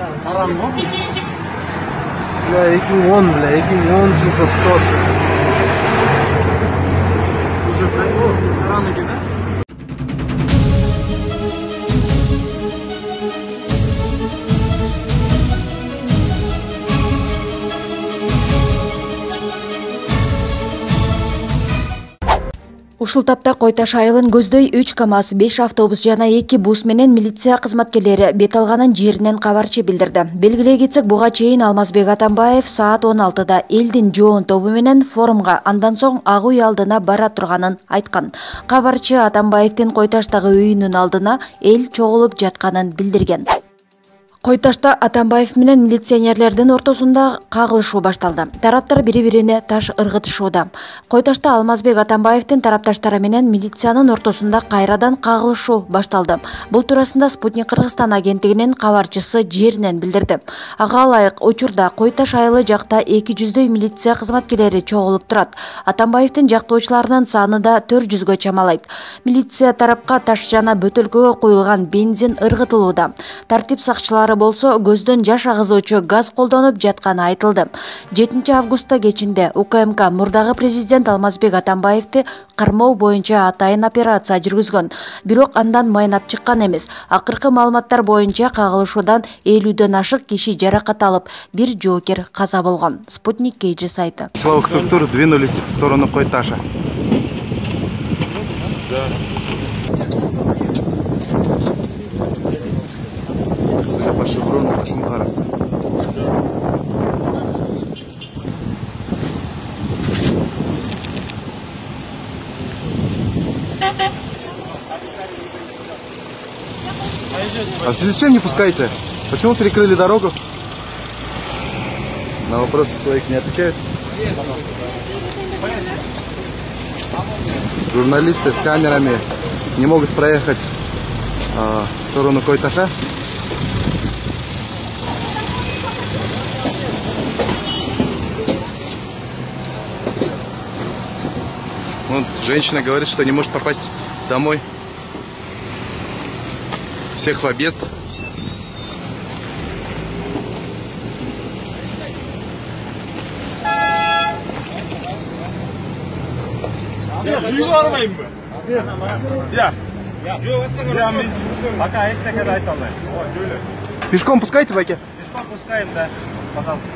Караңгы. Бля, 2010, бля, 2010 жылғы ситуация. Уже караңгы екен, да? Ушул тапта Кой Таш айылын көздөй 3 КАМАЗ, 5 автобус жана 2 бус менен милиция кызматкерлери бет алганын жеринен кабарчы билдирди. Белгилей кетсек, буга чейин Алмазбек Атамбаев саат 16да элдин жоон тобу менен форумга, андан соң Ак үй алдына бара турганын айткан. Кабарчы Атамбаевдин Кой Таштагы үйүнүн алдына эл чогулуп жатканын билдирген. Кой Ташта Атамбаев менен милиционерлердин ортосунда кагылышуу башталды. Тараптар бири-бирине таш ыргытышууда. Кой Ташта Алмазбек Атамбаевдин тарапташтары менен милициянын ортосунда кайрадан кагылышуу башталды. Бул туурасында Спутник Кыргызстан агенттигинин кабарчысы жеринен билдирди. Ага ылайык, учурда Кой Таш айылы жакта 200дөй милиция кызматкерлери чогулуп турат. Атамбаевдин жактоочуларынын саны да 400гө чамалайт. Милиция тарапка таш жана бөтөлкөгө куюлган бензин ыргытылууда. Тартип сакчылары болсо көздөн жаш агызуучу газ колдонуп жатканы айтылды. 7 августта кечинде УКМК мурдагы президент Алмазбек Атамбаевди кармоо боюнча атайын операция жүргүзгөн. Бирок андан майнап чыккан эмес. Акыркы маалыматтар боюнча кагылышуудан 50дөн ашык киши жаракат алып, бир жоокер каза болгон. Спутник KG сайты. Силовых структур двинулись в сторону Кой Таша. Судя по шеврону, по шум кажется. А в связи с чем не пускаете? Почему перекрыли дорогу? На вопросы своих не отвечают? Журналисты с камерами не могут проехать в сторону Кой Таша? Вот женщина говорит, что не может попасть домой. Всех в объезд. Пока есть такая, Пешком пускайте, Баки? Пешком пускаем, да. Пожалуйста.